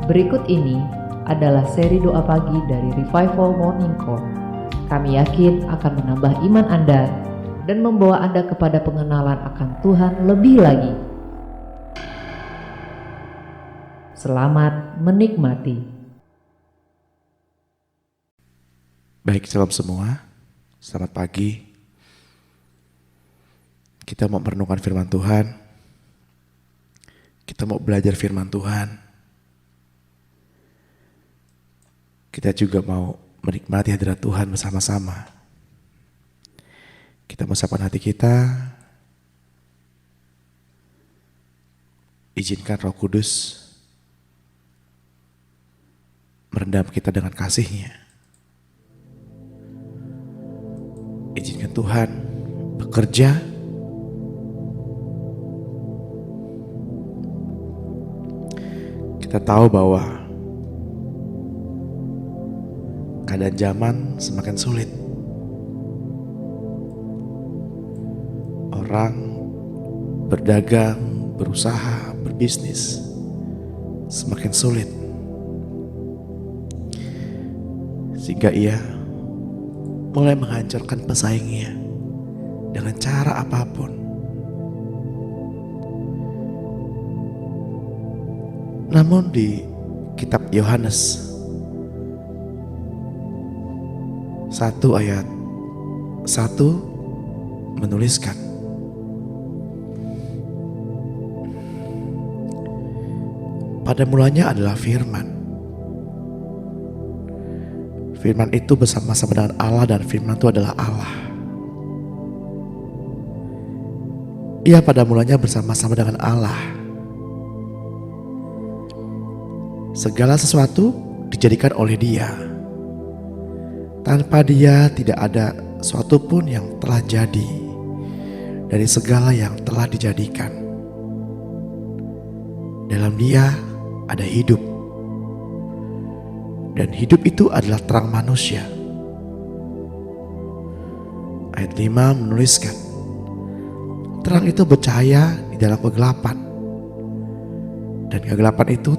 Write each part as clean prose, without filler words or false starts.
Berikut ini adalah seri doa pagi dari Revival Morning Call. Kami yakin akan menambah iman Anda dan membawa Anda kepada pengenalan akan Tuhan lebih lagi. Selamat menikmati. Baik, salam semua. Selamat pagi. Kita mau merenungkan firman Tuhan. Kita mau belajar firman Tuhan. Kita juga mau menikmati hadirat Tuhan bersama-sama. Kita mau siapkan hati kita. Izinkan Roh Kudus merendam kita dengan kasih-Nya. Izinkan Tuhan bekerja kita tahu bahwa keadaan zaman semakin sulit. Orang berdagang, berusaha, berbisnis semakin sulit. Sehingga ia mulai menghancurkan pesaingnya dengan cara apapun. Namun di kitab Yohanes 1 ayat 1 menuliskan, pada mulanya adalah firman. Firman itu bersama-sama dengan Allah dan firman itu adalah Allah. Ia pada mulanya bersama-sama dengan Allah. Segala sesuatu dijadikan oleh Dia. Tanpa Dia tidak ada suatu pun yang telah jadi dari segala yang telah dijadikan. Dalam Dia ada hidup, dan hidup itu adalah terang manusia. Ayat 5 menuliskan, terang itu bercahaya di dalam kegelapan, dan kegelapan itu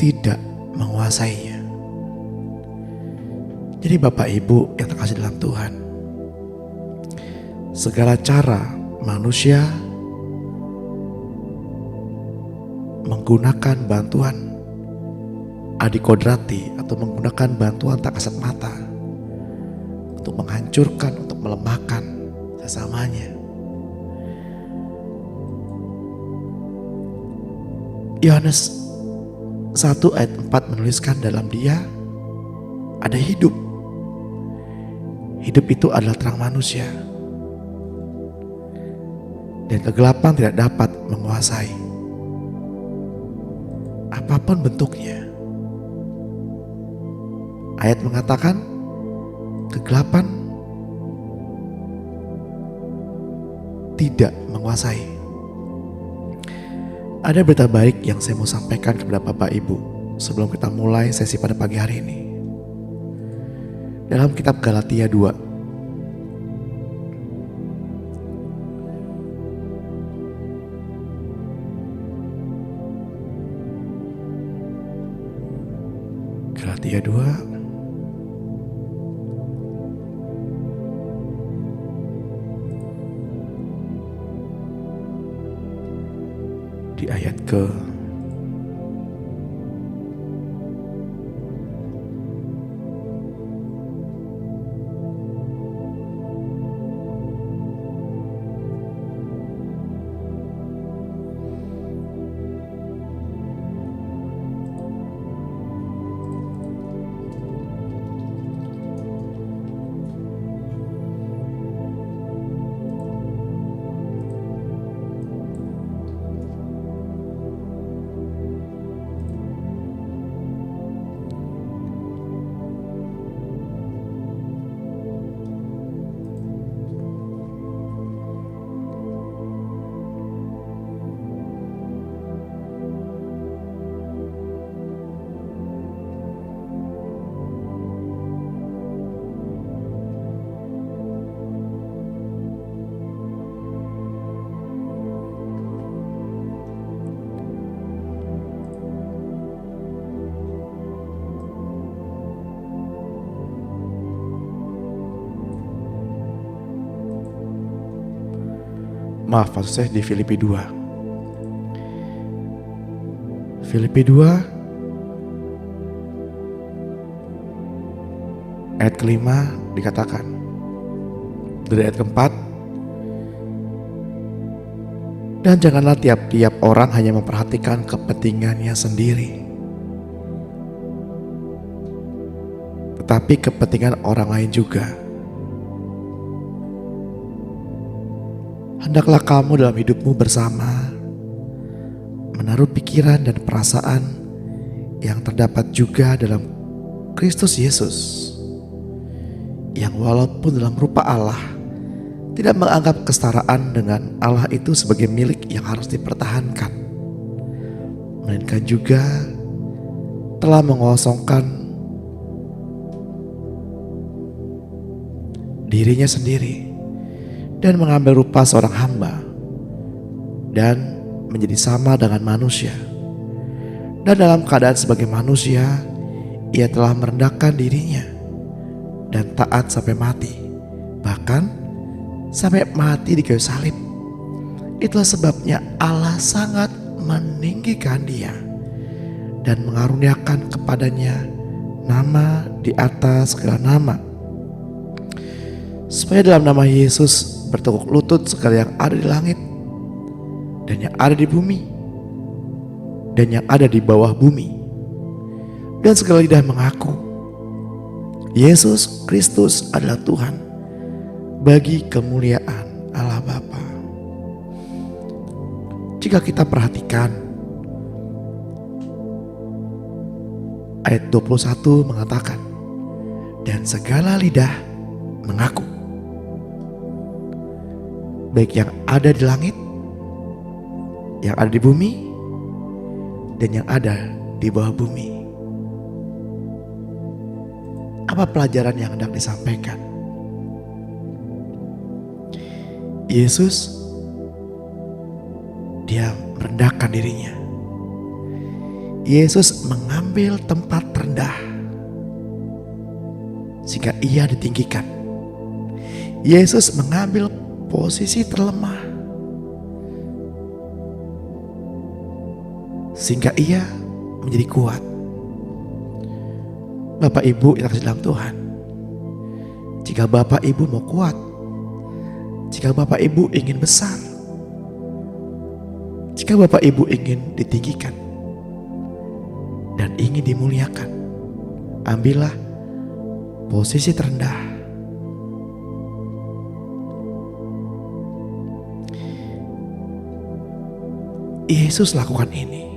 tidak menguasainya. Jadi Bapak Ibu yang terkasih dalam Tuhan, segala cara manusia menggunakan bantuan adikodrati atau menggunakan bantuan tak kasat mata untuk menghancurkan, untuk melemahkan sesamanya. Yohanes 1 ayat 4 menuliskan, dalam Dia ada hidup. Hidup itu adalah terang manusia, dan kegelapan tidak dapat menguasai apapun bentuknya. Ayat mengatakan kegelapan tidak menguasai. Ada berita baik yang saya mau sampaikan kepada Bapak Ibu sebelum kita mulai sesi pada pagi hari ini. Dalam kitab Galatia 2 Galatia 2 di ayat ke 5 maksud saya di Filipi 2. Filipi 2 ayat kelima dikatakan, dari ayat keempat, dan janganlah tiap-tiap orang hanya memperhatikan kepentingannya sendiri, tetapi kepentingan orang lain juga. Hendaklah kamu dalam hidupmu bersama menaruh pikiran dan perasaan yang terdapat juga dalam Kristus Yesus, yang walaupun dalam rupa Allah tidak menganggap kesetaraan dengan Allah itu sebagai milik yang harus dipertahankan, melainkan juga telah mengosongkan dirinya sendiri dan mengambil rupa seorang hamba dan menjadi sama dengan manusia. Dan dalam keadaan sebagai manusia, ia telah merendahkan dirinya dan taat sampai mati, bahkan sampai mati di kayu salib. Itulah sebabnya Allah sangat meninggikan dia dan mengaruniakan kepadanya nama di atas segala nama, supaya dalam nama Yesus bertekuk lutut segala yang ada di langit dan yang ada di bumi dan yang ada di bawah bumi, dan segala lidah mengaku Yesus Kristus adalah Tuhan, bagi kemuliaan Allah Bapa. Jika kita perhatikan, ayat 21 mengatakan, dan segala lidah mengaku, baik yang ada di langit, yang ada di bumi, dan yang ada di bawah bumi. Apa pelajaran yang hendak disampaikan? Yesus, dia merendahkan dirinya. Yesus mengambil tempat rendah sehingga ia ditinggikan. Yesus mengambil posisi terlemah sehingga ia menjadi kuat. Bapak Ibu yang kasih dalam Tuhan, jika Bapak Ibu mau kuat, jika Bapak Ibu ingin besar, jika Bapak Ibu ingin ditinggikan dan ingin dimuliakan, ambillah posisi terendah. Yesus lakukan ini.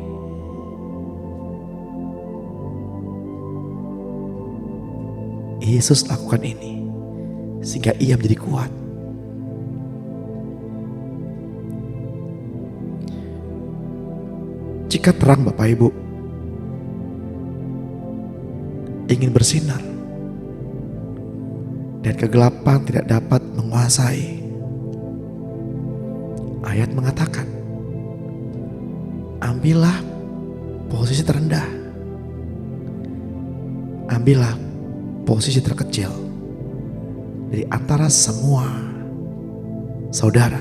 Yesus lakukan ini sehingga ia menjadi kuat. Jika terang Bapak Ibu ingin bersinar dan kegelapan tidak dapat menguasai, ayat mengatakan, ambillah posisi terendah, ambillah posisi terkecil dari antara semua saudara.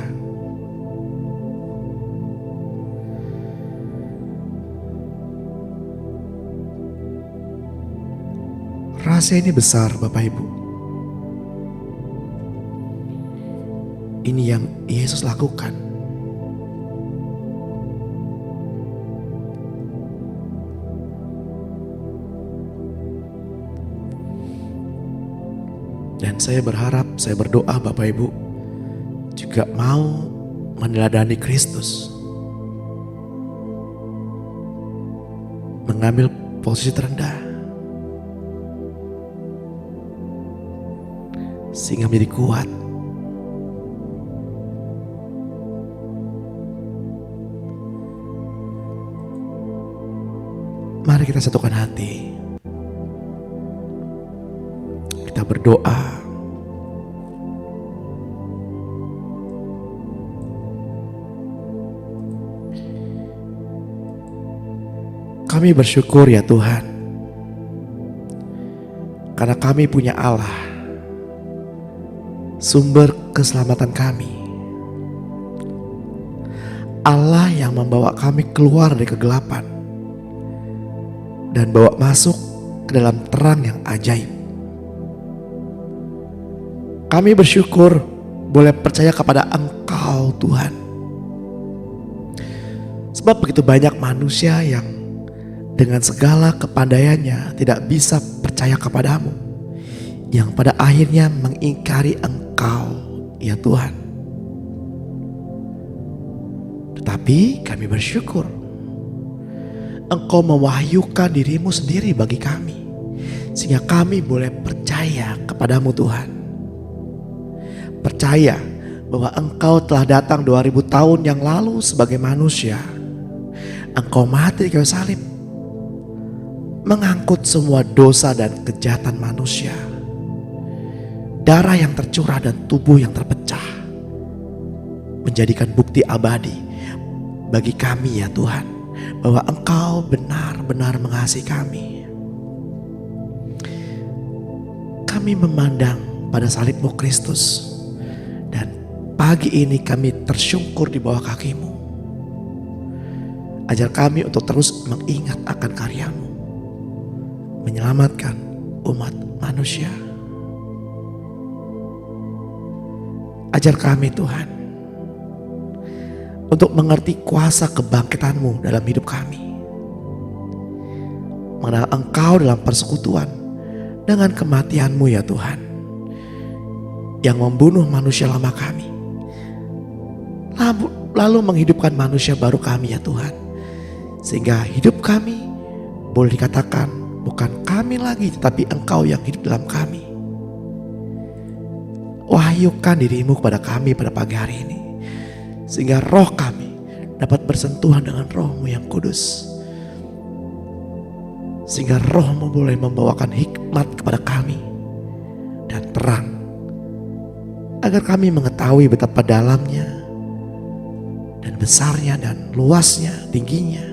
Rahasia ini besar Bapak Ibu. Ini yang Yesus lakukan. Dan saya berharap, saya berdoa Bapak Ibu juga mau meneladani Kristus, mengambil posisi terendah sehingga menjadi kuat. Mari kita satukan hati, kita berdoa. Kami bersyukur ya Tuhan, karena kami punya Allah, sumber keselamatan kami, Allah yang membawa kami keluar dari kegelapan dan bawa masuk ke dalam terang yang ajaib. Kami bersyukur boleh percaya kepada Engkau Tuhan. Sebab begitu banyak manusia yang dengan segala kepandaiannya tidak bisa percaya kepadamu, yang pada akhirnya mengingkari Engkau ya Tuhan. Tetapi kami bersyukur Engkau mewahyukan dirimu sendiri bagi kami, sehingga kami boleh percaya kepadamu Tuhan. Percaya bahwa Engkau telah datang 2000 tahun yang lalu sebagai manusia. Engkau mati di kayu salib, mengangkut semua dosa dan kejahatan manusia. Darah yang tercurah dan tubuh yang terpecah menjadikan bukti abadi bagi kami ya Tuhan, bahwa Engkau benar-benar mengasihi kami. Kami memandang pada salib-Mu Kristus, dan pagi ini kami tersungkur di bawah kaki-Mu. Ajar kami untuk terus mengingat akan karya-Mu, menyelamatkan umat manusia. Ajar kami Tuhan untuk mengerti kuasa kebangkitan-Mu dalam hidup kami, mengenal Engkau dalam persekutuan dengan kematian-Mu ya Tuhan, yang membunuh manusia lama kami, lalu menghidupkan manusia baru kami ya Tuhan, sehingga hidup kami boleh dikatakan bukan kami lagi, tetapi Engkau yang hidup dalam kami. Wahyukan dirimu kepada kami pada pagi hari ini, sehingga roh kami dapat bersentuhan dengan roh-Mu yang kudus, sehingga roh-Mu boleh membawakan hikmat kepada kami dan terang, agar kami mengetahui betapa dalamnya dan besarnya dan luasnya, tingginya,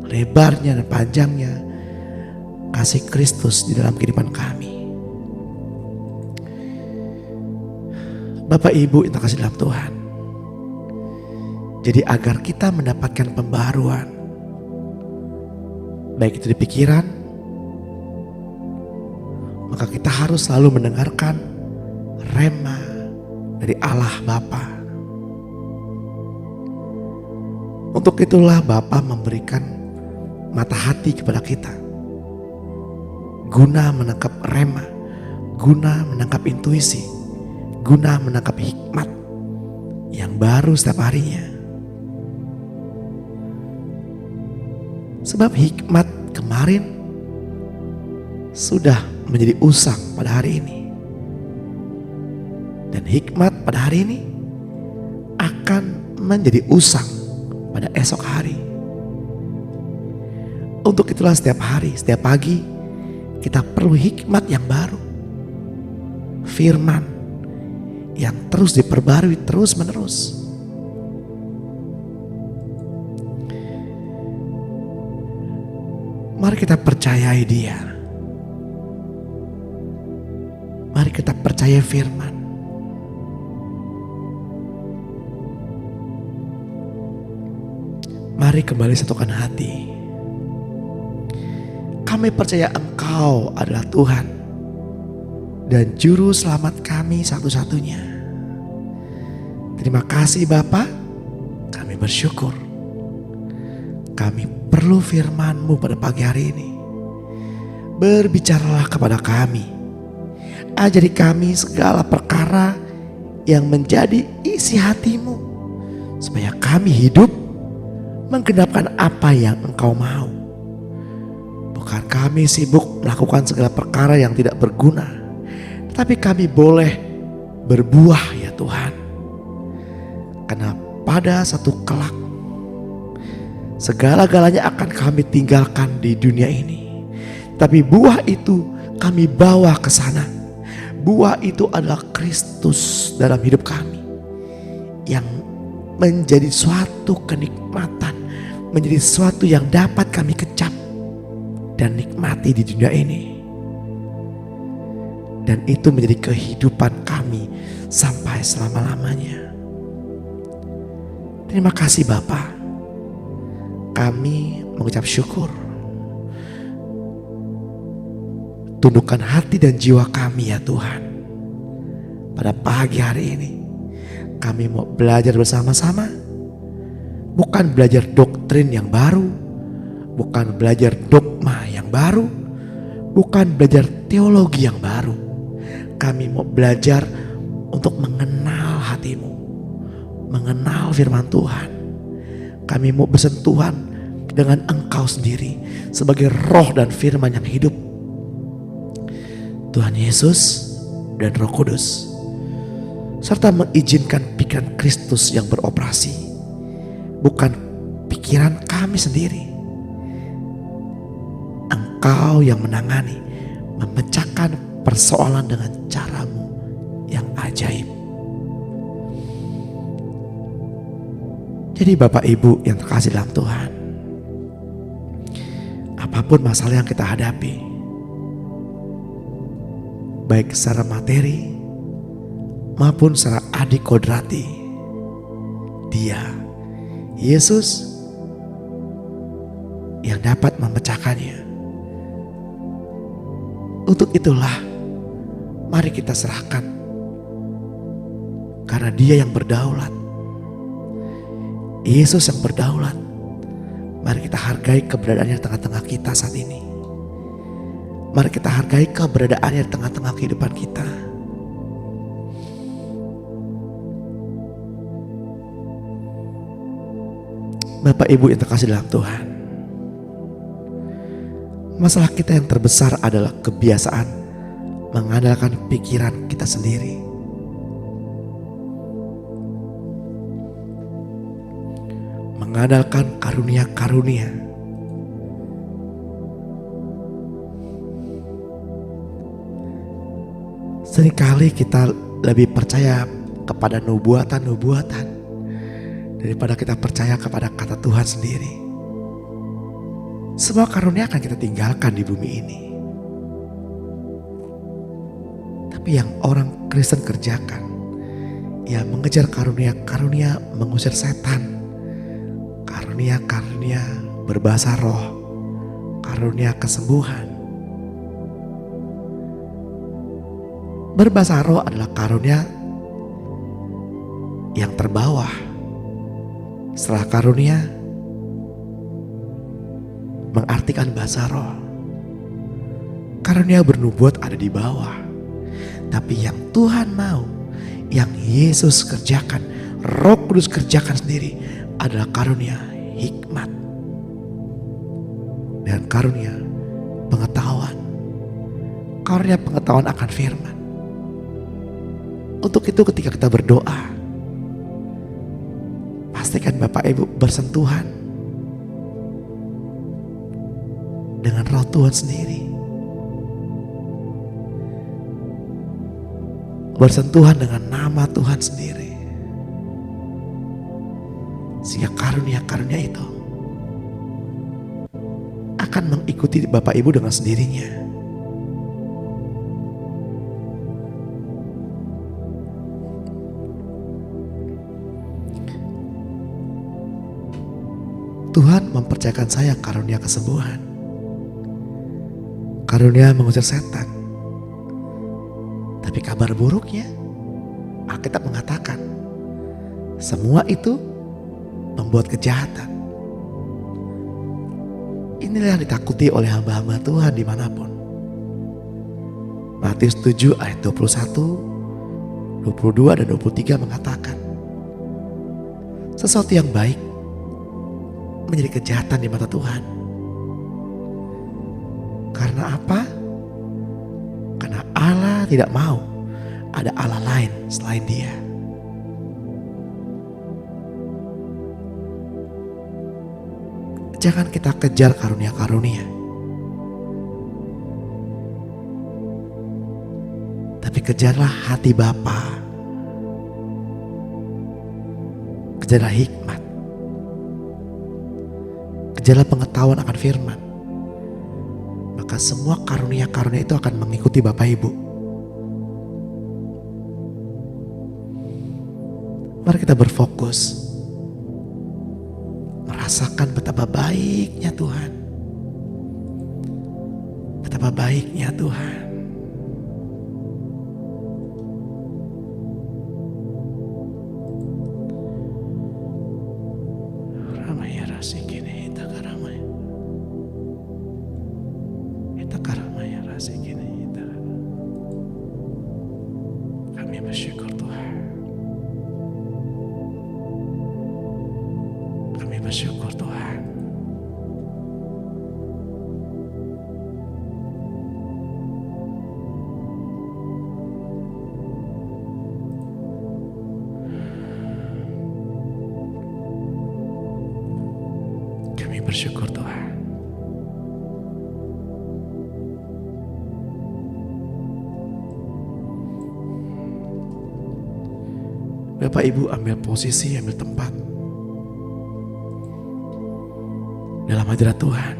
lebarnya dan panjangnya kasih Kristus di dalam kehidupan kami. Bapak Ibu yang terkasih dalam Tuhan, jadi agar kita mendapatkan pembaruan, baik itu di pikiran, maka kita harus selalu mendengarkan rema dari Allah Bapa. Untuk itulah Bapa memberikan mata hati kepada kita, guna menangkap rema, guna menangkap intuisi, guna menangkap hikmat yang baru setiap harinya. Sebab hikmat kemarin sudah menjadi usang pada hari ini, dan hikmat pada hari ini akan menjadi usang pada esok hari. Untuk itulah setiap hari, setiap pagi kita perlu hikmat yang baru, firman yang terus diperbarui terus menerus. Mari kita percayai Dia. Mari kita percaya firman. Mari kembali satukan hati. Kami percaya Engkau adalah Tuhan dan Juru Selamat kami satu-satunya. Terima kasih Bapa, kami bersyukur. Kami perlu firman-Mu pada pagi hari ini. Berbicaralah kepada kami. Ajari kami segala perkara yang menjadi isi hati-Mu, supaya kami hidup menggenapkan apa yang Engkau mau. Bukan kami sibuk melakukan segala perkara yang tidak berguna, tapi kami boleh berbuah ya Tuhan. Karena pada satu kelak segala-galanya akan kami tinggalkan di dunia ini, tapi buah itu kami bawa ke sana. Buah itu adalah Kristus dalam hidup kami, yang menjadi suatu kenikmatan, menjadi sesuatu yang dapat kami kecap dan nikmati di dunia ini. Dan itu menjadi kehidupan kami sampai selama-lamanya. Terima kasih Bapa. Kami mengucap syukur. Tundukkan hati dan jiwa kami ya Tuhan. Pada pagi hari ini kami mau belajar bersama-sama. Bukan belajar doktrin yang baru, bukan belajar dogma yang baru, bukan belajar teologi yang baru. Kami mau belajar untuk mengenal hati-Mu, mengenal firman Tuhan. Kami mau bersentuhan dengan Engkau sendiri sebagai roh dan firman yang hidup. Tuhan Yesus dan Roh Kudus, serta mengizinkan pikiran Kristus yang beroperasi, bukan pikiran kami sendiri. Engkau yang menangani, memecahkan persoalan dengan cara-Mu yang ajaib. Jadi Bapak Ibu yang terkasih dalam Tuhan, apapun masalah yang kita hadapi, baik secara materi maupun secara adikodrati, Dia, Yesus, yang dapat memecahkannya. Untuk itulah mari kita serahkan, karena Dia yang berdaulat, Yesus yang berdaulat. Mari kita hargai keberadaannya di tengah-tengah kita saat ini. Mari kita hargai keberadaannya di tengah-tengah kehidupan kita. Bapak Ibu yang terkasih dalam Tuhan, masalah kita yang terbesar adalah kebiasaan mengandalkan pikiran kita sendiri. Mengandalkan karunia-karunia. Seringkali kita lebih percaya kepada nubuatan-nubuatan daripada kita percaya kepada kata Tuhan sendiri. Semua karunia akan kita tinggalkan di bumi ini. Tapi yang orang Kristen kerjakan, ya mengejar karunia-karunia mengusir setan, karunia-karunia berbahasa roh, karunia kesembuhan. Berbahasa roh adalah karunia yang terbawah. Setelah karunia mengartikan bahasa roh. Karunia bernubuat ada di bawah. Tapi yang Tuhan mau, yang Yesus kerjakan, Roh Kudus kerjakan sendiri adalah karunia hikmat dan karunia pengetahuan. Karunia pengetahuan akan firman. Untuk itu ketika kita berdoa, pastikan Bapak Ibu bersentuhan dengan Roh Tuhan sendiri. Bersentuhan dengan nama Tuhan sendiri. Sehingga karunia-karunia itu akan mengikuti Bapak Ibu dengan sendirinya. Tuhan mempercayakan saya karunia kesembuhan, karunia mengusir setan. Tapi kabar buruknya, Alkitab mengatakan semua itu membuat kejahatan. Inilah yang ditakuti oleh hamba-hamba Tuhan dimanapun. Matius 7 ayat 21, 22 dan 23 mengatakan sesuatu yang baik menjadi kejahatan di mata Tuhan. Karena apa? Karena Allah tidak mau ada Allah lain selain Dia. Jangan kita kejar karunia-karunia, tapi kejarlah hati Bapa. Kejarlah hikmat. Kejarlah pengetahuan akan firman. Maka semua karunia-karunia itu akan mengikuti Bapak Ibu. Mari kita berfokus merasakan betapa baiknya Tuhan. Betapa baiknya Tuhan. Ramaya rasikini ita karamaya. Ita karamaya rasikini ita. Kami bersyukur Tuhan. Kami bersyukur Tuhan. Kami bersyukur Tuhan. Bapak Ibu ambil posisi, ambil tempat dalam hadirat Tuhan.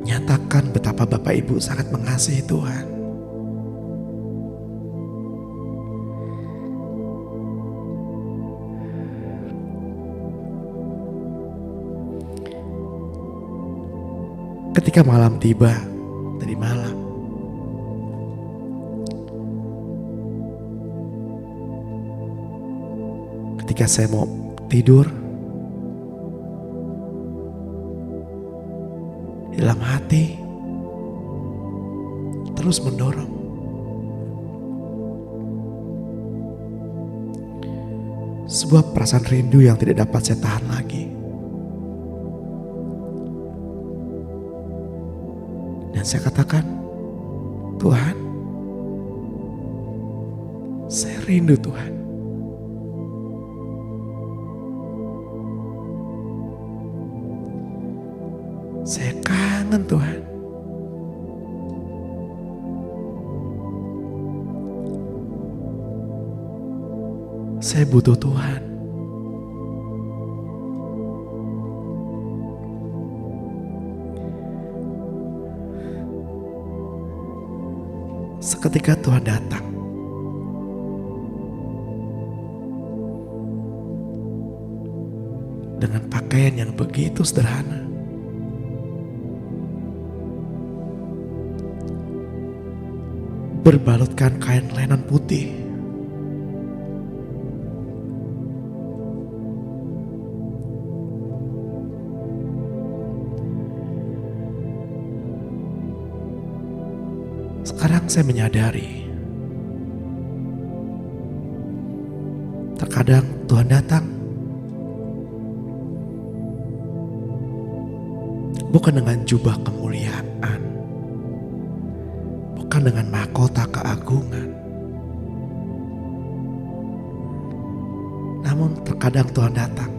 Nyatakan betapa Bapak Ibu sangat mengasihi Tuhan. Ketika malam tiba, tadi malam, ketika saya mau tidur, dalam hati terus mendorong. Sebuah perasaan rindu yang tidak dapat saya tahan lagi. Dan saya katakan, Tuhan, saya rindu Tuhan. Saya kangen Tuhan. Saya butuh Tuhan. Seketika Tuhan datang. Dengan pakaian yang begitu sederhana. Berbalutkan kain lenan putih. Sekarang saya menyadari, terkadang Tuhan datang bukan dengan jubah kemuliaan, bukan dengan mahkota keagungan, namun terkadang Tuhan datang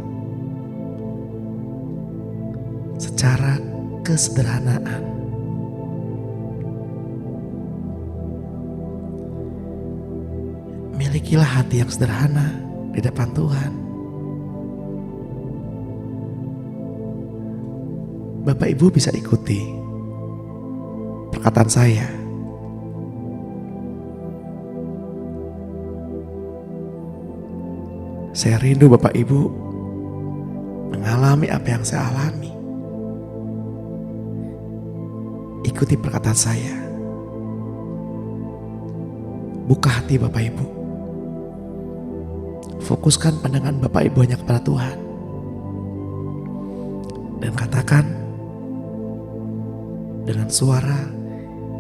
secara kesederhanaan. Milikilah hati yang sederhana di depan Tuhan. Bapak Ibu bisa ikuti perkataan saya. Saya rindu Bapak Ibu mengalami apa yang saya alami. Ikuti perkataan saya. Buka hati Bapak Ibu. Fokuskan pandangan Bapak Ibu hanya kepada Tuhan. Dan katakan dengan suara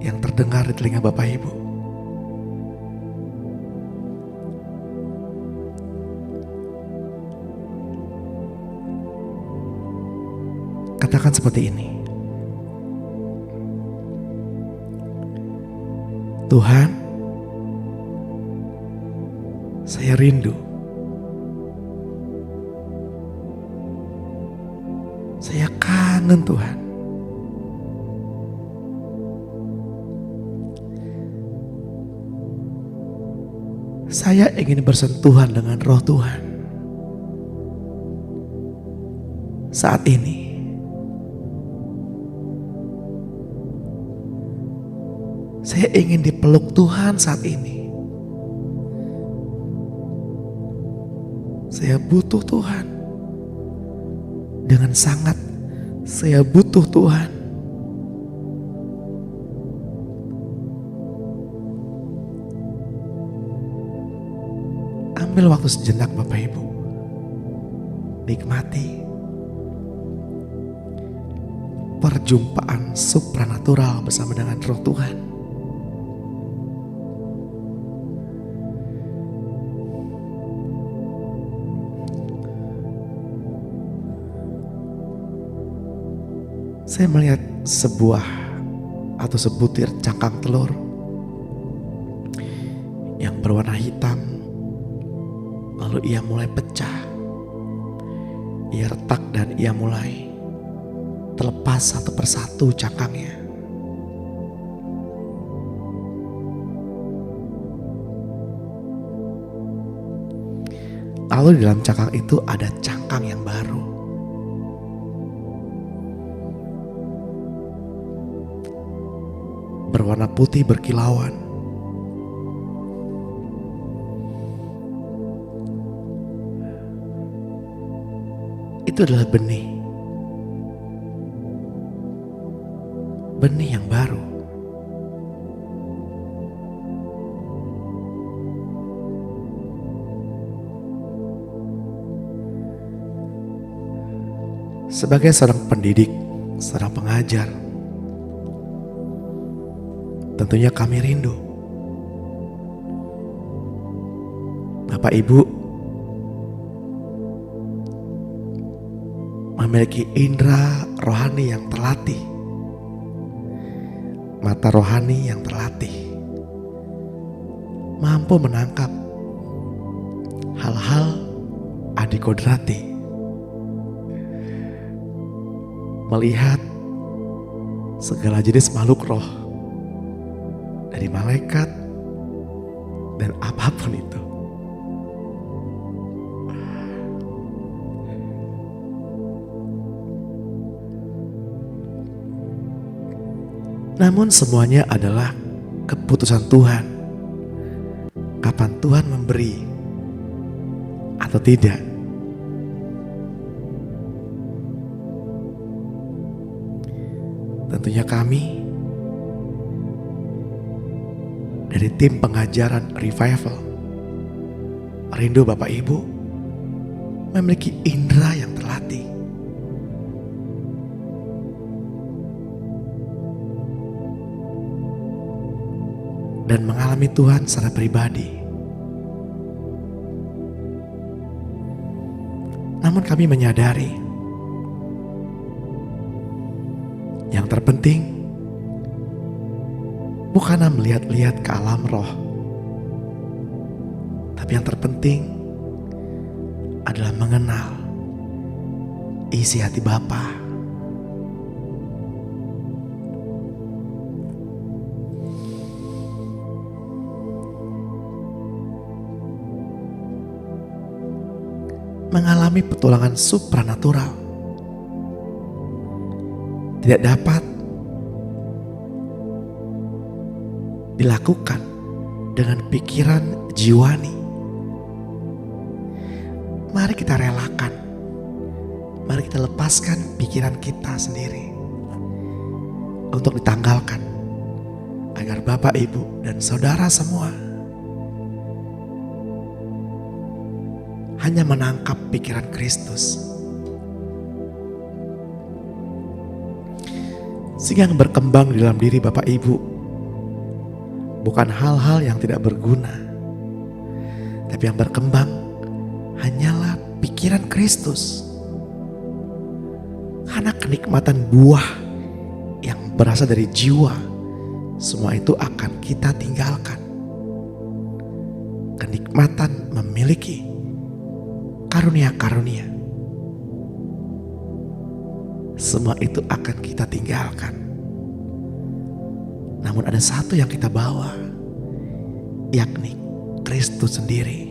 yang terdengar di telinga Bapak Ibu. Katakan seperti ini. Tuhan, saya rindu. Saya kangen Tuhan. Saya ingin bersentuhan dengan roh Tuhan. Saat ini. Saya ingin dipeluk Tuhan saat ini. Saya butuh Tuhan. Dengan sangat saya butuh Tuhan. Ambil waktu sejenak Bapak Ibu. Nikmati perjumpaan supranatural bersama dengan Roh Tuhan. Saya melihat sebuah atau sebutir cangkang telur yang berwarna hitam. Lalu ia mulai pecah. Ia retak dan ia mulai terlepas satu persatu cangkangnya. Lalu di dalam cangkang itu ada cangkang yang baru. Berwarna putih berkilauan. Itu adalah benih. Benih yang baru. Sebagai seorang pendidik, seorang pengajar, tentunya kami rindu Bapak Ibu memiliki indera rohani yang terlatih, mata rohani yang terlatih, mampu menangkap hal-hal adikodrati, melihat segala jenis makhluk roh, dari malaikat dan apapun itu. Namun semuanya adalah keputusan Tuhan. Kapan Tuhan memberi atau tidak. Tentunya kami dari tim pengajaran Revival rindu Bapak Ibu memiliki indera yang terlatih. Dan mengalami Tuhan secara pribadi. Namun kami menyadari yang terpenting bukanlah melihat-lihat ke alam roh, tapi yang terpenting adalah mengenal isi hati Bapa. Mengalami petualangan supranatural tidak dapat dilakukan dengan pikiran jiwani. Mari kita relakan, mari kita lepaskan pikiran kita sendiri untuk ditanggalkan, agar Bapak, Ibu, dan Saudara semua hanya menangkap pikiran Kristus, sehingga yang berkembang di dalam diri Bapak Ibu bukan hal-hal yang tidak berguna, tapi yang berkembang hanyalah pikiran Kristus. Karena kenikmatan buah yang berasal dari jiwa, semua itu akan kita tinggalkan. Kenikmatan memiliki karunia-karunia, semua itu akan kita tinggalkan. Namun ada satu yang kita bawa, yakni Kristus sendiri.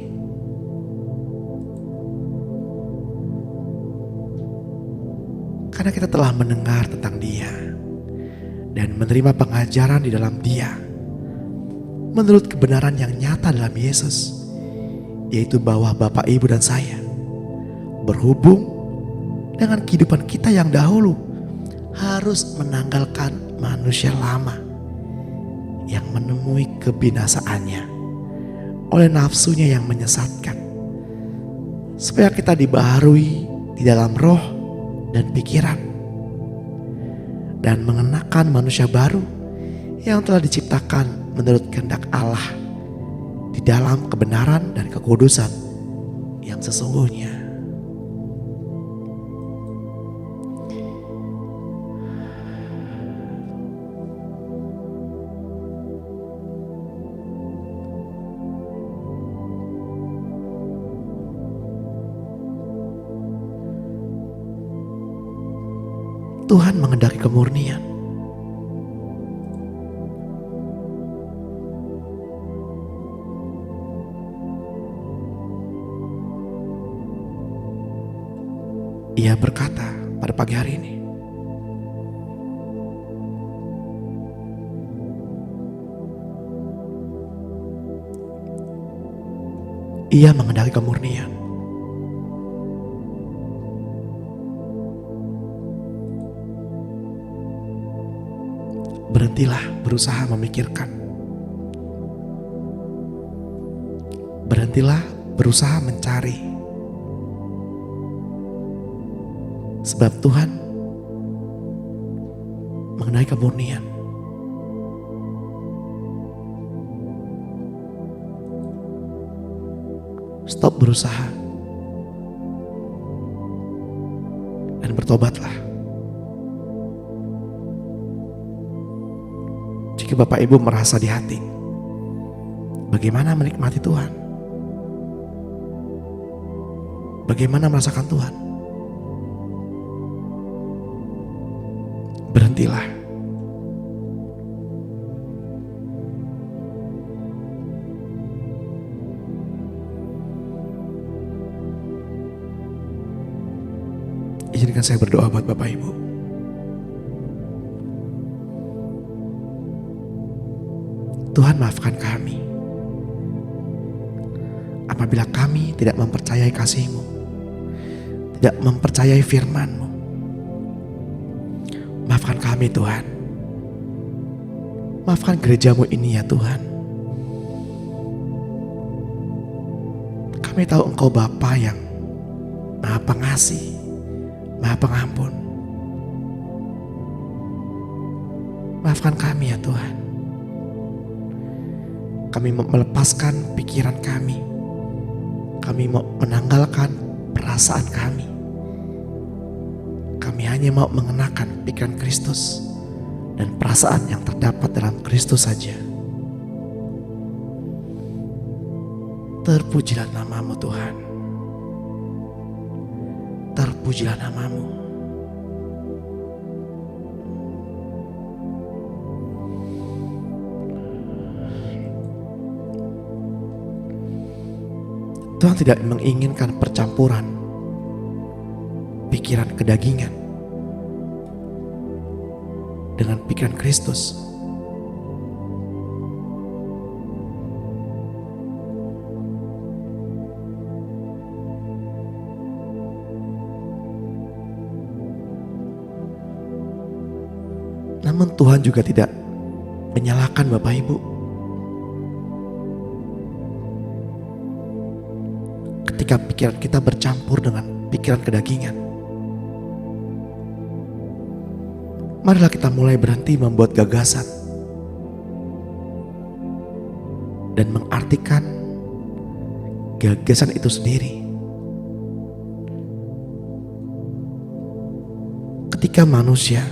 Karena kita telah mendengar tentang Dia dan menerima pengajaran di dalam Dia menurut kebenaran yang nyata dalam Yesus, yaitu bahwa Bapak, Ibu, dan saya berhubung dengan kehidupan kita yang dahulu harus menanggalkan manusia lama yang menemui kebinasaannya oleh nafsunya yang menyesatkan, supaya kita dibaharui di dalam roh dan pikiran dan mengenakan manusia baru yang telah diciptakan menurut kehendak Allah di dalam kebenaran dan kekudusan yang sesungguhnya. Tuhan mengendaki kemurnian. Ia berkata pada pagi hari ini, Ia mengendaki kemurnian. Berhentilah berusaha memikirkan. Berhentilah berusaha mencari. Sebab Tuhan mengenai kemurnian. Stop berusaha dan bertobatlah. Jika Bapak Ibu merasa di hati, bagaimana menikmati Tuhan? Bagaimana merasakan Tuhan? Berhentilah. Izinkan saya berdoa buat Bapak Ibu. Tuhan, maafkan kami apabila kami tidak mempercayai kasih-Mu, tidak mempercayai firman-Mu. Maafkan kami Tuhan. Maafkan gereja-Mu ini ya Tuhan. Kami tahu Engkau Bapa yang Maha Pengasih, Maha Pengampun. Maafkan kami ya Tuhan. Kami mau melepaskan pikiran kami. Kami mau menanggalkan perasaan kami. Kami hanya mau mengenakan pikiran Kristus dan perasaan yang terdapat dalam Kristus saja. Terpujilah nama-Mu Tuhan. Terpujilah nama-Mu. Tuhan tidak menginginkan percampuran pikiran kedagingan dengan pikiran Kristus. Namun Tuhan juga tidak menyalahkan Bapak Ibu ketika pikiran kita bercampur dengan pikiran kedagingan. Marilah kita mulai berhenti membuat gagasan dan mengartikan gagasan itu sendiri. Ketika manusia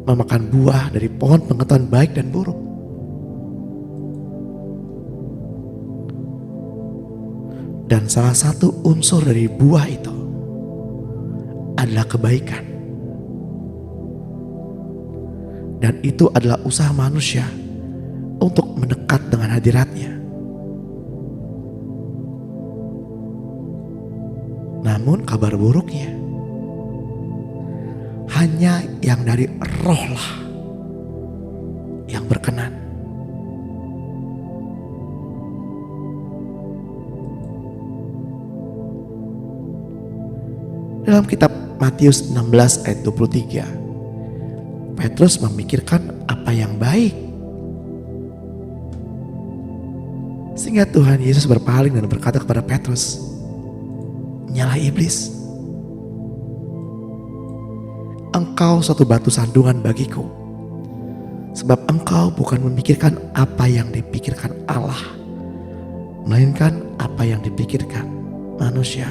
memakan buah dari pohon pengetahuan baik dan buruk, dan salah satu unsur dari buah itu adalah kebaikan. Dan itu adalah usaha manusia untuk mendekat dengan hadirat-Nya. Namun kabar buruknya, hanya yang dari rohlah yang berkenan. Dalam kitab Matius 16 ayat 23, Petrus memikirkan apa yang baik. Sehingga Tuhan Yesus berpaling dan berkata kepada Petrus, "Nyalah iblis, engkau suatu batu sandungan bagiku, sebab engkau bukan memikirkan apa yang dipikirkan Allah, melainkan apa yang dipikirkan manusia."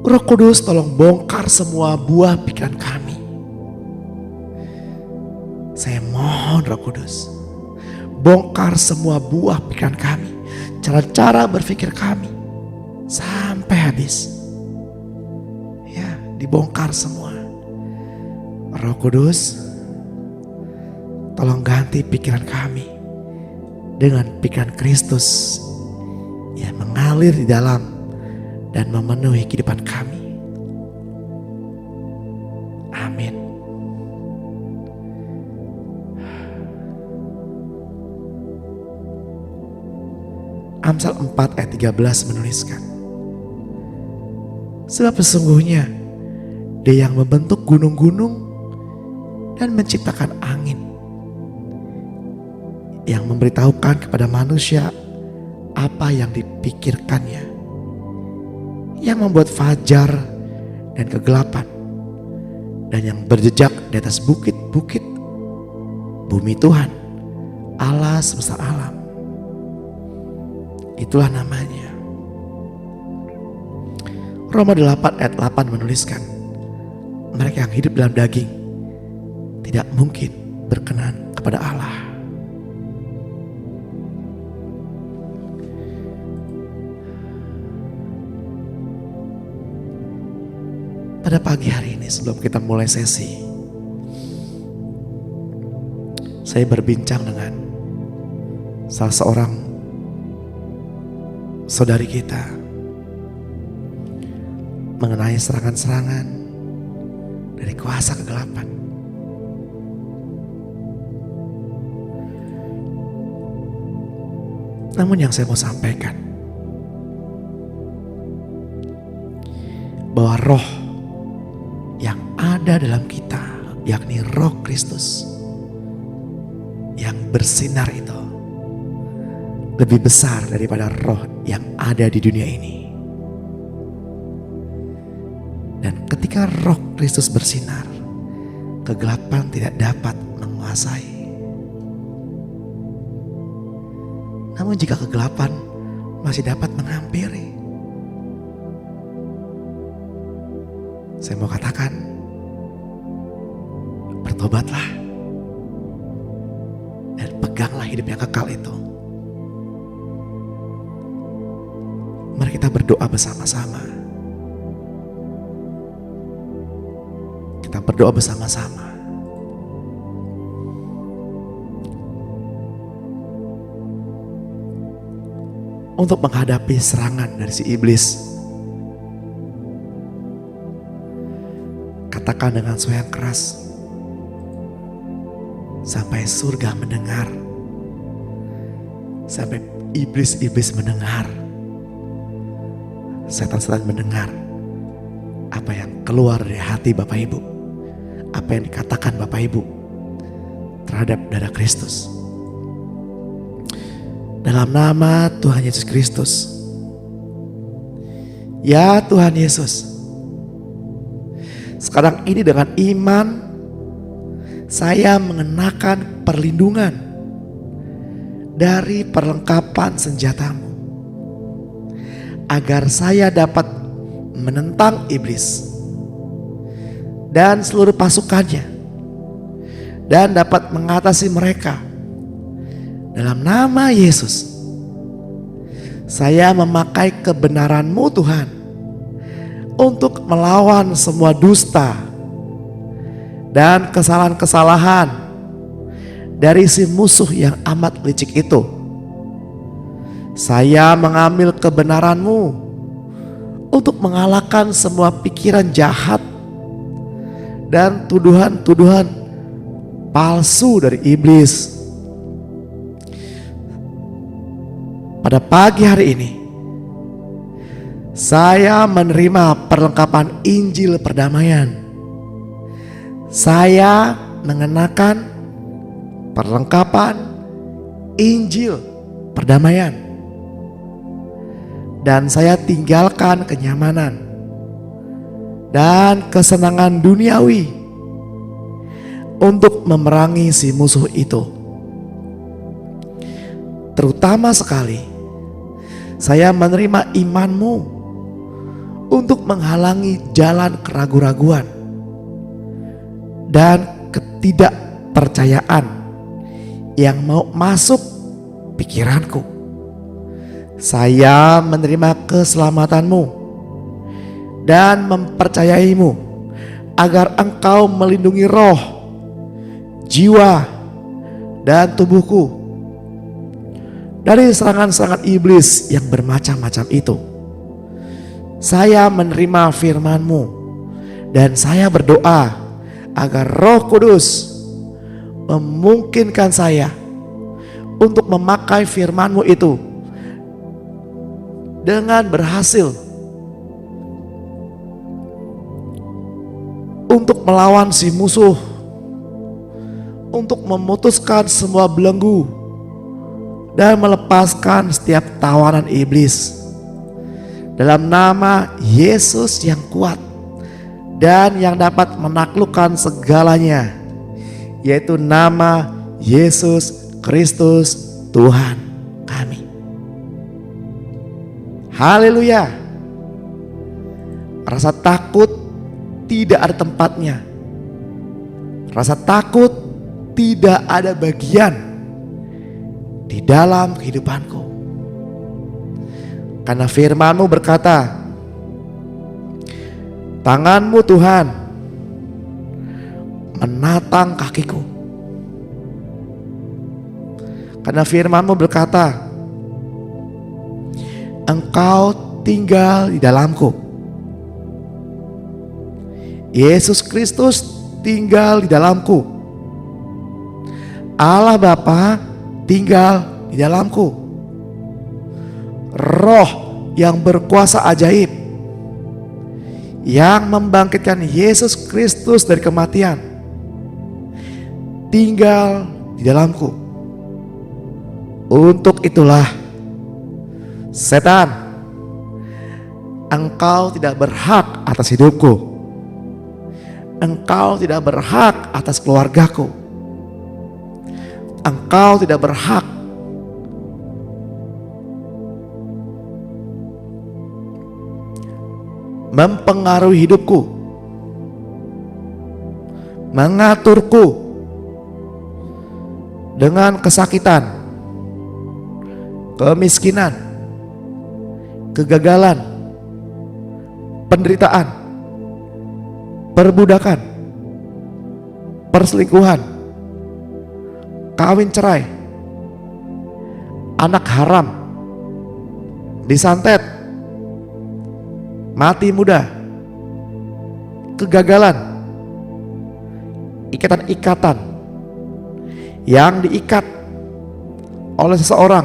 Roh Kudus, tolong bongkar semua buah pikiran kami. Saya mohon Roh Kudus, bongkar semua buah pikiran kami, cara-cara berpikir kami sampai habis. Ya, dibongkar semua. Roh Kudus, tolong ganti pikiran kami dengan pikiran Kristus yang mengalir di dalam dan memenuhi kehidupan kami. Amin. Amsal 4 ayat 13 menuliskan, "Sebab sesungguhnya Dia yang membentuk gunung-gunung dan menciptakan angin, yang memberitahukan kepada manusia apa yang dipikirkannya, yang membuat fajar dan kegelapan, dan yang berjejak di atas bukit-bukit bumi Tuhan, Allah semesta alam." Itulah namanya. Roma 8 ayat 8 menuliskan, "Mereka yang hidup dalam daging tidak mungkin berkenan kepada Allah." Pada pagi hari ini sebelum kita mulai sesi, saya berbincang dengan salah seorang saudari kita mengenai serangan-serangan dari kuasa kegelapan. Namun yang saya mau sampaikan, bahwa roh yang ada dalam kita, yakni Roh Kristus yang bersinar itu, lebih besar daripada roh yang ada di dunia ini. Dan ketika Roh Kristus bersinar, kegelapan tidak dapat menguasai. Namun jika kegelapan masih dapat menghampiri, saya mau katakan, bertobatlah dan peganglah hidup yang kekal itu. Mari kita berdoa bersama-sama. Kita berdoa bersama-sama. Untuk menghadapi serangan dari si iblis. Katakan dengan suara yang keras, sampai surga mendengar, sampai iblis-iblis mendengar, setan-setan mendengar apa yang keluar dari hati Bapak Ibu, apa yang dikatakan Bapak Ibu terhadap darah Kristus. Dalam nama Tuhan Yesus Kristus, ya Tuhan Yesus, sekarang ini dengan iman saya mengenakan perlindungan dari perlengkapan senjatamu, agar saya dapat menentang iblis dan seluruh pasukannya, dan dapat mengatasi mereka. Dalam nama Yesus, saya memakai kebenaran-Mu Tuhan untuk melawan semua dusta dan kesalahan-kesalahan dari si musuh yang amat licik itu. Saya mengambil kebenaran-Mu untuk mengalahkan semua pikiran jahat dan tuduhan-tuduhan palsu dari iblis. Pada pagi hari ini, Saya menerima perlengkapan Injil perdamaian. Saya mengenakan perlengkapan Injil perdamaian. Dan saya tinggalkan kenyamanan dan kesenangan duniawi untuk memerangi si musuh itu. Terutama sekali, saya menerima imanmu untuk menghalangi jalan keraguan-raguan dan ketidakpercayaan yang mau masuk pikiranku. Saya menerima keselamatanmu dan mempercayaimu agar engkau melindungi roh, jiwa, dan tubuhku dari serangan-serangan iblis yang bermacam-macam itu. Saya menerima firman-Mu dan saya berdoa agar Roh Kudus memungkinkan saya untuk memakai firman-Mu itu dengan berhasil untuk melawan si musuh, untuk memutuskan semua belenggu dan melepaskan setiap tawanan iblis. Dalam nama Yesus yang kuat dan yang dapat menaklukkan segalanya, yaitu nama Yesus Kristus Tuhan kami. Haleluya. Rasa takut tidak ada tempatnya. Rasa takut tidak ada bagian di dalam kehidupanku. Karena firman-Mu berkata, tangan-Mu Tuhan menatang kakiku. Karena firman-Mu berkata, Engkau tinggal di dalamku. Yesus Kristus tinggal di dalamku. Allah Bapa tinggal di dalamku. Roh yang berkuasa ajaib yang membangkitkan Yesus Kristus dari kematian tinggal di dalamku. Untuk itulah, setan, engkau tidak berhak atas hidupku. Engkau tidak berhak atas keluargaku. Engkau tidak berhak mempengaruhi hidupku, mengaturku dengan kesakitan, kemiskinan, kegagalan, penderitaan, perbudakan, perselingkuhan, kawin cerai, anak haram, disantet, mati muda, kegagalan, ikatan-ikatan yang diikat oleh seseorang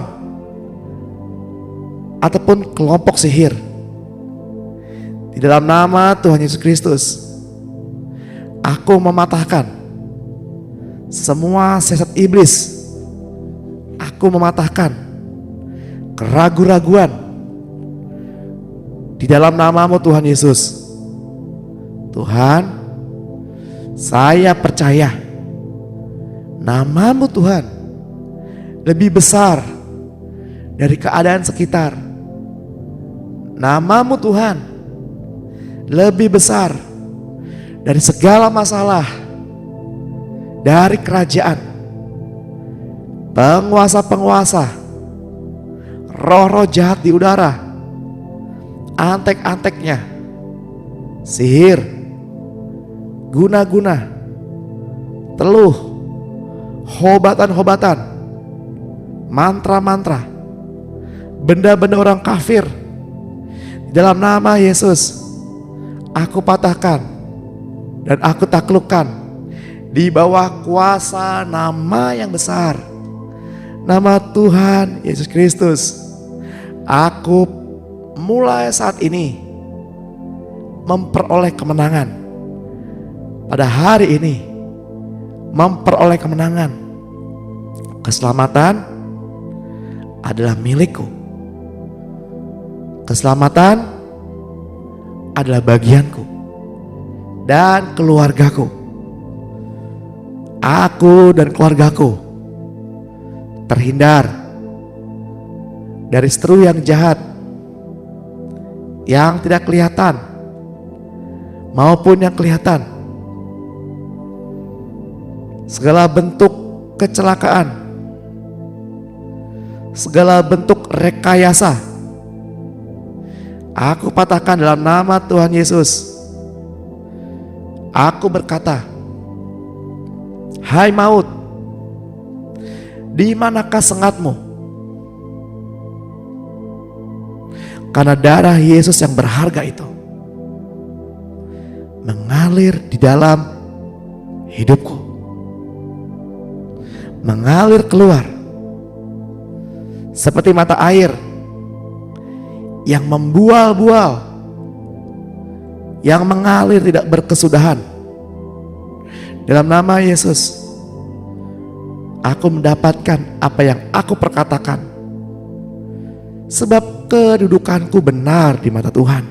ataupun kelompok sihir. Di dalam nama Tuhan Yesus Kristus, aku mematahkan semua siasat iblis. Aku mematahkan keraguan-raguan di dalam nama-Mu Tuhan Yesus. Tuhan, saya percaya nama-Mu Tuhan lebih besar dari keadaan sekitar. Nama-Mu Tuhan lebih besar dari segala masalah, dari kerajaan, penguasa-penguasa, roh-roh jahat di udara, antek-anteknya, sihir, guna-guna, teluh, hobatan-hobatan, mantra-mantra, benda-benda orang kafir. Di dalam nama Yesus, aku patahkan dan aku taklukkan di bawah kuasa nama yang besar, nama Tuhan Yesus Kristus. Aku mulai saat ini memperoleh kemenangan. Pada hari ini memperoleh kemenangan. Keselamatan adalah milikku. Keselamatan adalah bagianku dan keluargaku. Aku dan keluargaku terhindar dari seteru yang jahat, yang tidak kelihatan maupun yang kelihatan. Segala bentuk kecelakaan, segala bentuk rekayasa, aku patahkan dalam nama Tuhan Yesus. Aku berkata, hai maut, di manakah sengatmu? Karena darah Yesus yang berharga itu mengalir di dalam hidupku, mengalir keluar seperti mata air yang membual-bual, yang mengalir tidak berkesudahan. Dalam nama Yesus, aku mendapatkan apa yang aku perkatakan, sebab kedudukanku benar di mata Tuhan.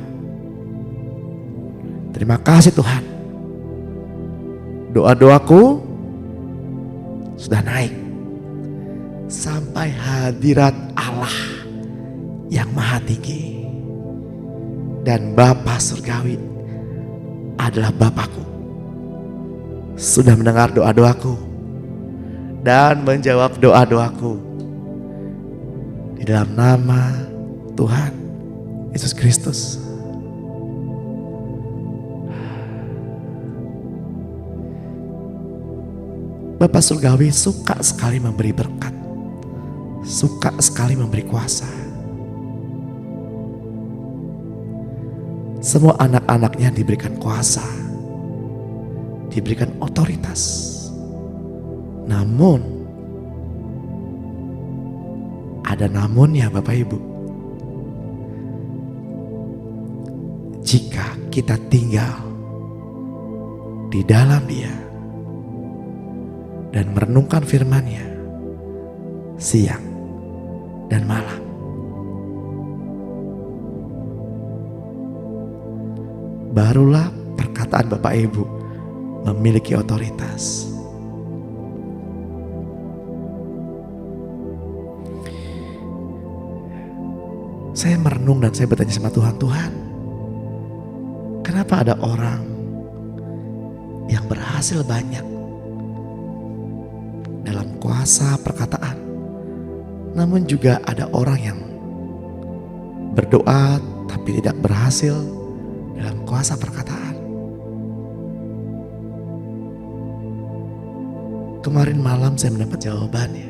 Terima kasih Tuhan. Doa-doaku sudah naik sampai hadirat Allah yang maha tinggi. Dan Bapa Surgawi adalah Bapakku. Sudah mendengar doa-doaku dan menjawab doa-doaku. Di dalam nama Tuhan Yesus Kristus. Bapa Surgawi suka sekali memberi berkat, suka sekali memberi kuasa. Semua anak-anaknya diberikan kuasa, diberikan otoritas. Namun ada namunnya Bapak Ibu. Jika kita tinggal di dalam Dia dan merenungkan firman-Nya siang dan malam, barulah perkataan Bapak Ibu memiliki otoritas. Saya merenung dan saya bertanya sama Tuhan, Tuhan, kenapa ada orang yang berhasil banyak dalam kuasa perkataan, namun juga ada orang yang berdoa tapi tidak berhasil dalam kuasa perkataan. Kemarin malam saya mendapat jawabannya.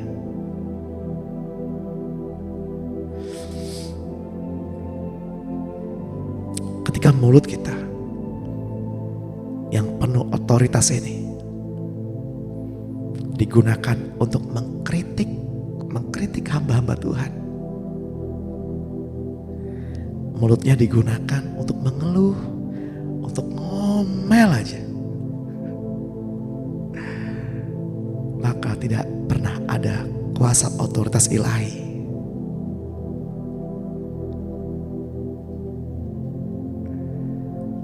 Ketika mulut kita yang penuh otoritas ini digunakan untuk mengkritik hamba-hamba Tuhan. Mulutnya digunakan untuk mengeluh, untuk ngomel aja. Maka tidak pernah ada kuasa otoritas ilahi.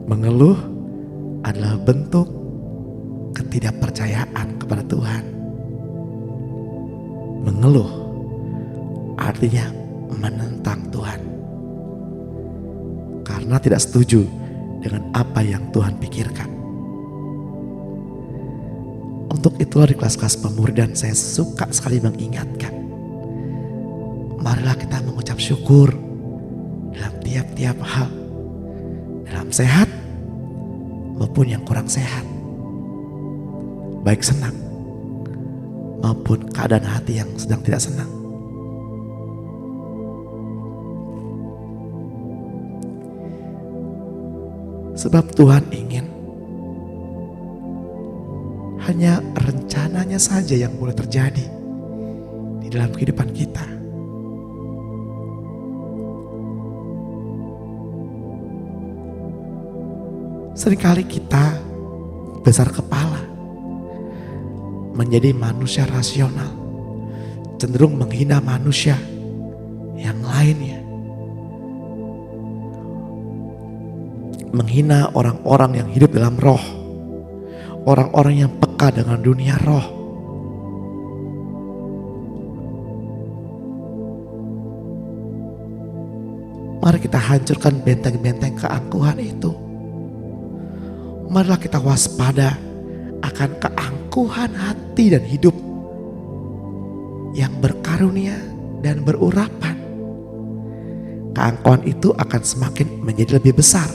Mengeluh adalah bentuk ketidakpercayaan kepada Tuhan. Mengeluh artinya menentang Tuhan, karena tidak setuju dengan apa yang Tuhan pikirkan. Untuk itulah di kelas-kelas pemuridan saya suka sekali mengingatkan, marilah kita mengucap syukur dalam tiap-tiap hal, dalam sehat maupun yang kurang sehat, baik senang maupun keadaan hati yang sedang tidak senang. Sebab Tuhan ingin hanya rencananya saja yang boleh terjadi di dalam kehidupan kita. Seringkali kita besar kepala, menjadi manusia rasional, cenderung menghina manusia yang lainnya, menghina orang-orang yang hidup dalam roh, orang-orang yang peka dengan dunia roh. Mari kita hancurkan benteng-benteng keangkuhan itu. Marilah kita waspada akan keangkuhan hati dan hidup yang berkarunia dan berurapan. Keangkuhan itu akan semakin menjadi lebih besar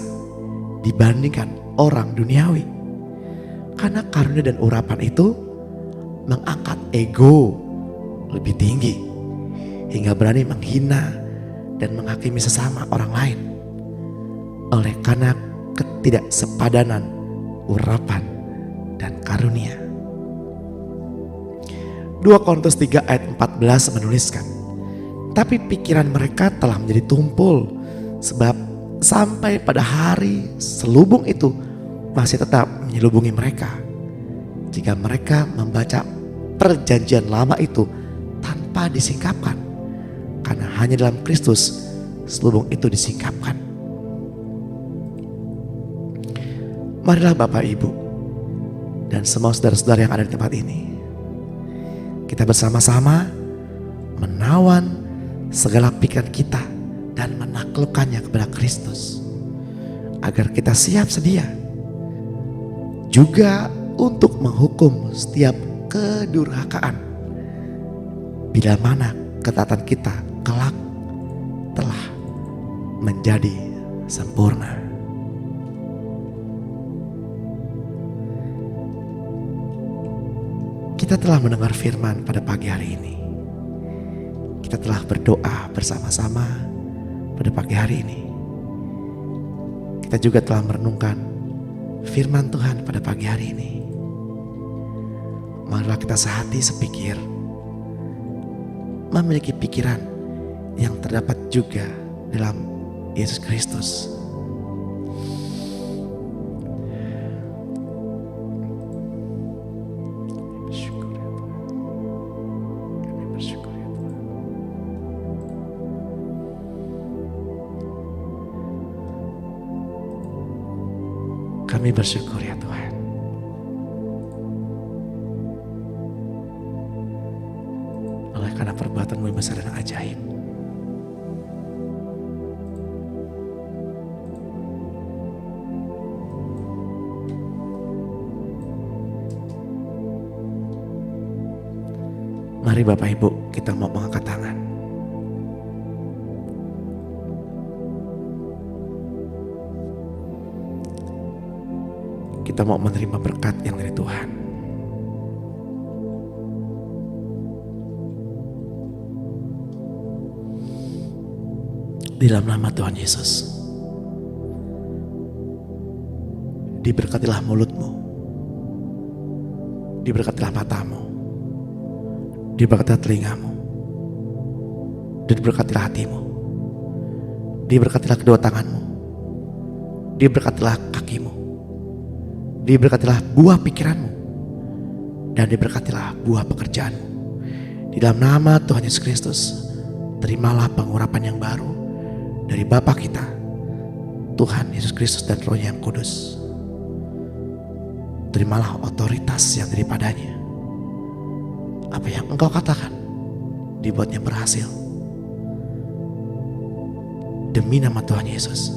dibandingkan orang duniawi. Karena karunia dan urapan itu mengangkat ego lebih tinggi hingga berani menghina dan menghakimi sesama orang lain oleh karena ketidaksepadanan urapan dan karunia. 2 Korintus 3 ayat 14 menuliskan, tapi pikiran mereka telah menjadi tumpul, sebab sampai pada hari selubung itu masih tetap menyelubungi mereka, jika mereka membaca perjanjian lama itu tanpa disingkapkan, karena hanya dalam Kristus selubung itu disingkapkan. Marilah Bapak Ibu dan semua saudara-saudara yang ada di tempat ini, kita bersama-sama menawan segala pikiran kita dan menaklukkannya kepada Kristus, agar kita siap sedia juga untuk menghukum setiap kedurhakaan, bila mana ketaatan kita kelak telah menjadi sempurna. Kita telah mendengar firman pada pagi hari ini. Kita telah berdoa bersama-sama pada pagi hari ini. Kita juga telah merenungkan firman Tuhan pada pagi hari ini. Marilah kita sehati sepikir, memiliki pikiran yang terdapat juga dalam Yesus Kristus. Kami bersyukur ya Tuhan. Oleh karena perbuatan-Mu yang besar dan ajaib. Mari Bapak Ibu, kita mau mengangkat tangan. Kita mau menerima berkat yang dari Tuhan. Di dalam nama Tuhan Yesus, diberkatilah mulutmu, diberkatilah matamu, diberkatilah telingamu, diberkatilah hatimu, diberkatilah kedua tanganmu, diberkatilah kakimu, diberkatilah buah pikiranmu, dan diberkatilah buah pekerjaanmu. Di dalam nama Tuhan Yesus Kristus, terimalah pengurapan yang baru dari Bapa kita, Tuhan Yesus Kristus dan Roh-Nya yang kudus. Terimalah otoritas yang daripadanya. Apa yang engkau katakan dibuatnya berhasil. Demi nama Tuhan Yesus,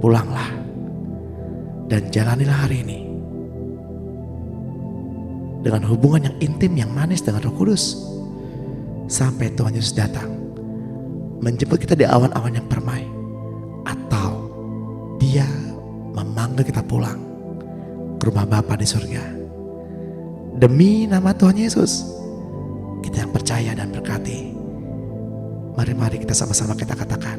pulanglah dan jalanilah hari ini dengan hubungan yang intim, yang manis dengan Roh Kudus, sampai Tuhan Yesus datang menjemput kita di awan-awan yang permai, atau Dia memanggil kita pulang ke rumah Bapa di surga. Demi nama Tuhan Yesus, kita yang percaya dan berkati, mari kita sama-sama kita katakan,